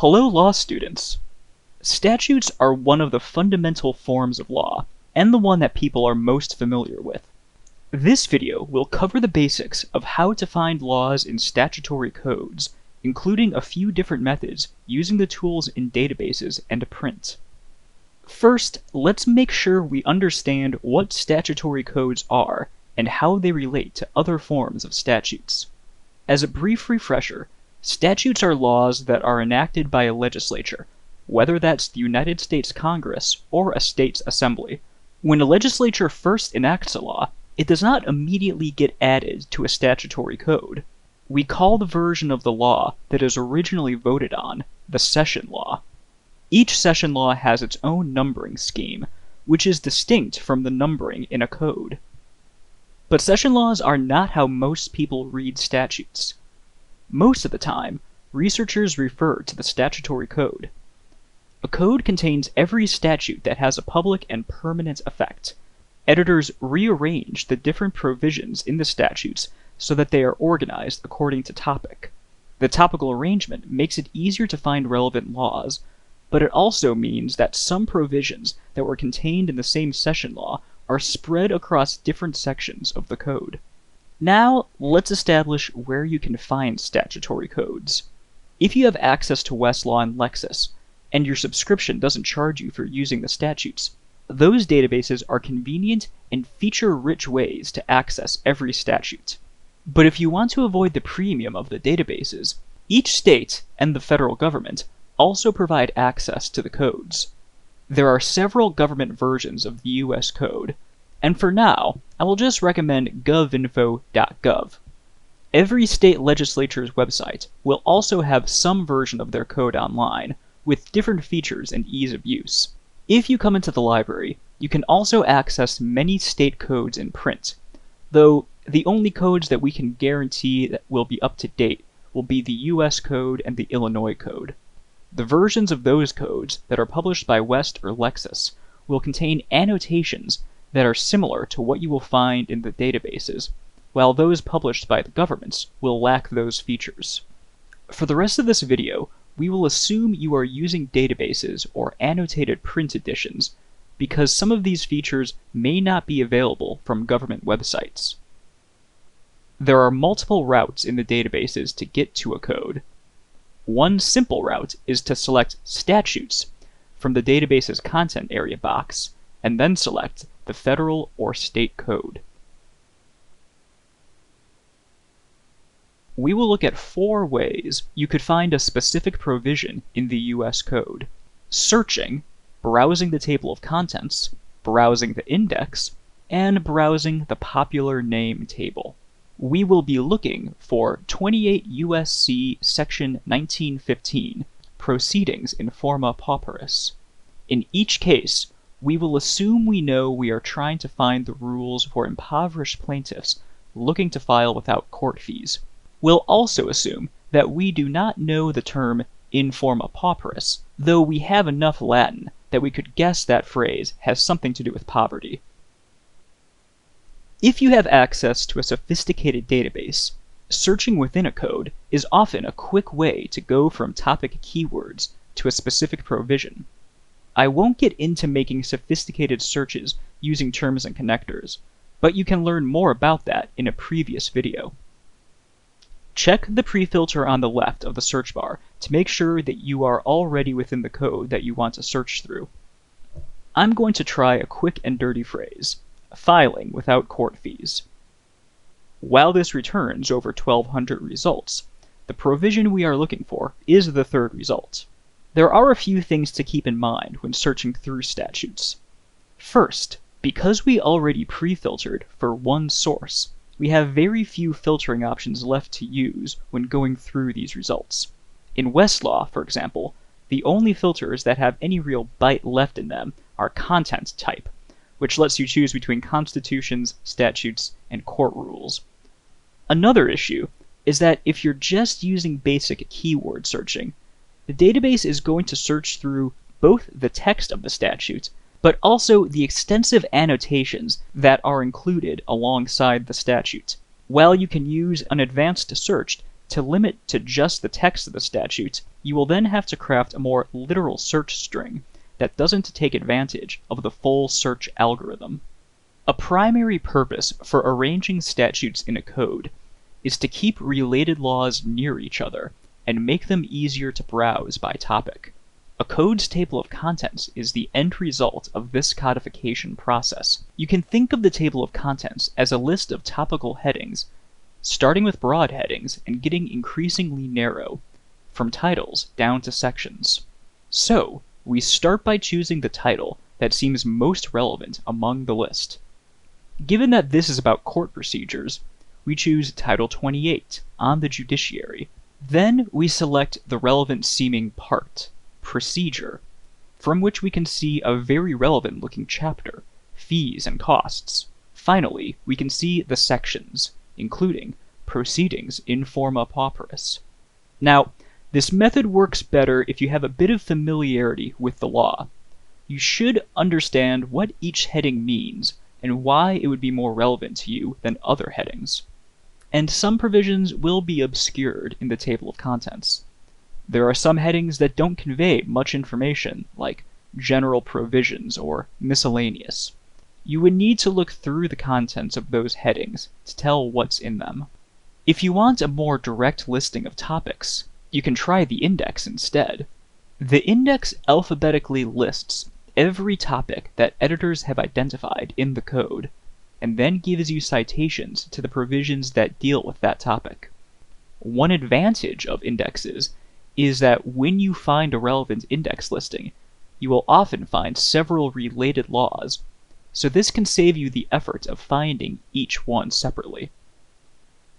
Hello, law students! Statutes are one of the fundamental forms of law, and the one that people are most familiar with. This video will cover the basics of how to find laws in statutory codes, including a few different methods using the tools in databases and print. First, let's make sure we understand what statutory codes are and how they relate to other forms of statutes. As a brief refresher, statutes are laws that are enacted by a legislature, whether that's the United States Congress or a state's assembly. When a legislature first enacts a law, it does not immediately get added to a statutory code. We call the version of the law that is originally voted on the session law. Each session law has its own numbering scheme, which is distinct from the numbering in a code. But session laws are not how most people read statutes. Most of the time, researchers refer to the statutory code. A code contains every statute that has a public and permanent effect. Editors rearrange the different provisions in the statutes so that they are organized according to topic. The topical arrangement makes it easier to find relevant laws, but it also means that some provisions that were contained in the same session law are spread across different sections of the code. Now, let's establish where you can find statutory codes. If you have access to Westlaw and Lexis, and your subscription doesn't charge you for using the statutes, those databases are convenient and feature rich ways to access every statute. But if you want to avoid the premium of the databases, each state and the federal government also provide access to the codes. There are several government versions of the US Code, and for now, I will just recommend govinfo.gov. Every state legislature's website will also have some version of their code online, with different features and ease of use. If you come into the library, you can also access many state codes in print, though the only codes that we can guarantee that will be up to date will be the US Code and the Illinois Code. The versions of those codes that are published by West or Lexis will contain annotations that are similar to what you will find in the databases, while those published by the governments will lack those features. For the rest of this video, we will assume you are using databases or annotated print editions, because some of these features may not be available from government websites. There are multiple routes in the databases to get to a code. One simple route is to select Statutes from the database's content area box, and then select the federal or state code. We will look at 4 ways you could find a specific provision in the US Code: searching, browsing the table of contents, browsing the index, and browsing the popular name table. We will be looking for 28 U.S.C. Section 1915, Proceedings in Forma Pauperis. In each case, we will assume we know we are trying to find the rules for impoverished plaintiffs looking to file without court fees. We'll also assume that we do not know the term in forma pauperis, though we have enough Latin that we could guess that phrase has something to do with poverty. If you have access to a sophisticated database, searching within a code is often a quick way to go from topic keywords to a specific provision. I won't get into making sophisticated searches using terms and connectors, but you can learn more about that in a previous video. Check the pre-filter on the left of the search bar to make sure that you are already within the code that you want to search through. I'm going to try a quick and dirty phrase: filing without court fees. While this returns over 1,200 results, the provision we are looking for is the third result. There are a few things to keep in mind when searching through statutes. First, because we already pre-filtered for one source, we have very few filtering options left to use when going through these results. In Westlaw, for example, the only filters that have any real bite left in them are content type, which lets you choose between constitutions, statutes, and court rules. Another issue is that if you're just using basic keyword searching, the database is going to search through both the text of the statute, but also the extensive annotations that are included alongside the statute. While you can use an advanced search To limit to just the text of the statute, you will then have to craft a more literal search string that doesn't take advantage of the full search algorithm. A primary purpose for arranging statutes in a code is to keep related laws near each other and make them easier to browse by topic. A code's table of contents is the end result of this codification process. You can think of the table of contents as a list of topical headings, starting with broad headings and getting increasingly narrow, from titles down to sections. So, we start by choosing the title that seems most relevant among the list. Given that this is about court procedures, we choose Title 28, on the judiciary. Then we select the relevant seeming part, procedure, from which we can see a very relevant looking chapter, fees and costs. Finally, we can see the sections, including proceedings in forma pauperis. Now, this method works better if you have a bit of familiarity with the law. You should understand what each heading means and why it would be more relevant to you than other headings. And some provisions will be obscured in the table of contents. There are some headings that don't convey much information, like general provisions or miscellaneous. You would need to look through the contents of those headings to tell what's in them. If you want a more direct listing of topics, you can try the index instead. The index alphabetically lists every topic that editors have identified in the code, and then gives you citations to the provisions that deal with that topic. One advantage of indexes is that when you find a relevant index listing, you will often find several related laws, so this can save you the effort of finding each one separately.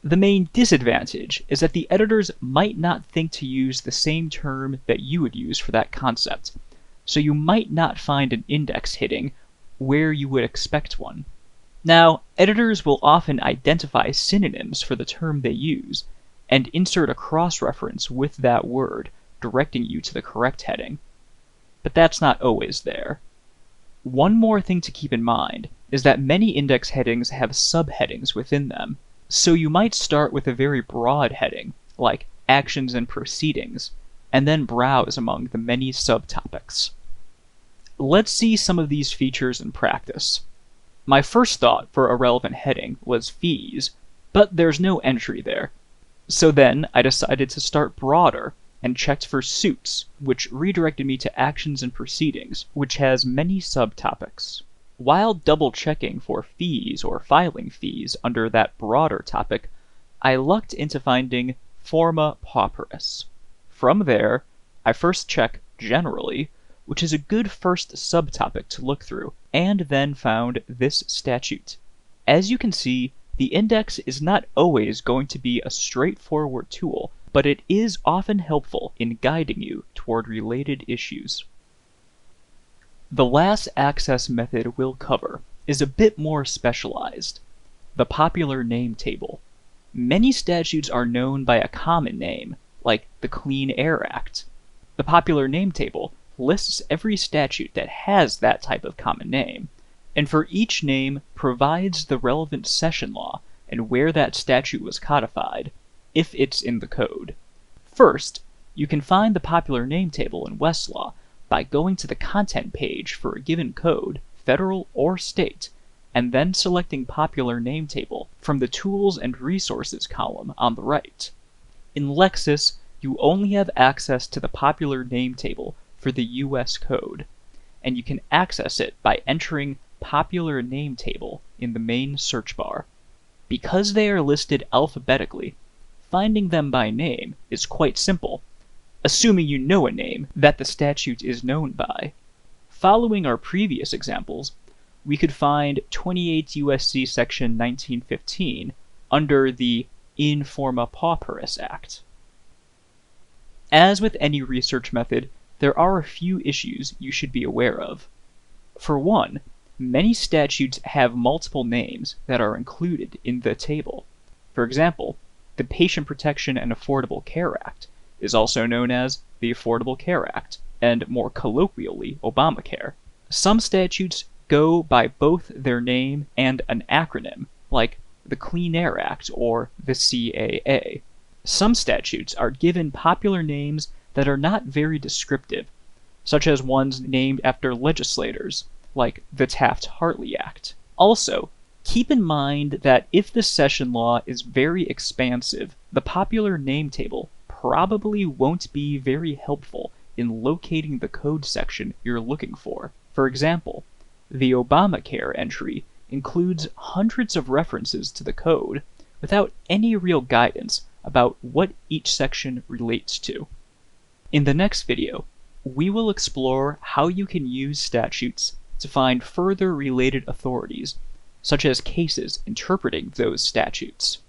The main disadvantage is that the editors might not think to use the same term that you would use for that concept, so you might not find an index hitting where you would expect one. Now, editors will often identify synonyms for the term they use, and insert a cross-reference with that word, directing you to the correct heading. But that's not always there. One more thing to keep in mind is that many index headings have subheadings within them, so you might start with a very broad heading, like Actions and Proceedings, and then browse among the many subtopics. Let's see some of these features in practice. My first thought for a relevant heading was Fees, but there's no entry there. So then I decided to start broader and checked for Suits, which redirected me to Actions and Proceedings, which has many subtopics. While double-checking for fees or filing fees under that broader topic, I lucked into finding Forma Pauperis. From there, I first check Generally, which is a good first subtopic to look through, and then found this statute. As you can see, the index is not always going to be a straightforward tool, but it is often helpful in guiding you toward related issues. The last access method we'll cover is a bit more specialized, the popular name table. Many statutes are known by a common name, like the Clean Air Act. The popular name table lists every statute that has that type of common name, and for each name provides the relevant session law and where that statute was codified, if it's in the code. First, you can find the popular name table in Westlaw by going to the content page for a given code, federal or state, and then selecting Popular Name Table from the Tools and Resources column on the right. In Lexis, you only have access to the Popular Name Table for the US code, and you can access it by entering Popular Name Table in the main search bar. Because they are listed alphabetically, finding them by name is quite simple, assuming you know a name that the statute is known by. Following our previous examples, we could find 28 U.S.C. section 1915 under the In Forma Pauperis Act. As with any research method, there are a few issues you should be aware of. For one, many statutes have multiple names that are included in the table. For example, the Patient Protection and Affordable Care Act is also known as the Affordable Care Act, and more colloquially, Obamacare. Some statutes go by both their name and an acronym, like the Clean Air Act or the CAA. Some statutes are given popular names that are not very descriptive, such as ones named after legislators, like the Taft-Hartley Act. Also, keep in mind that if the session law is very expansive, the popular name table probably won't be very helpful in locating the code section you're looking for. For example, the Obamacare entry includes hundreds of references to the code without any real guidance about what each section relates to. In the next video, we will explore how you can use statutes to find further related authorities, such as cases interpreting those statutes.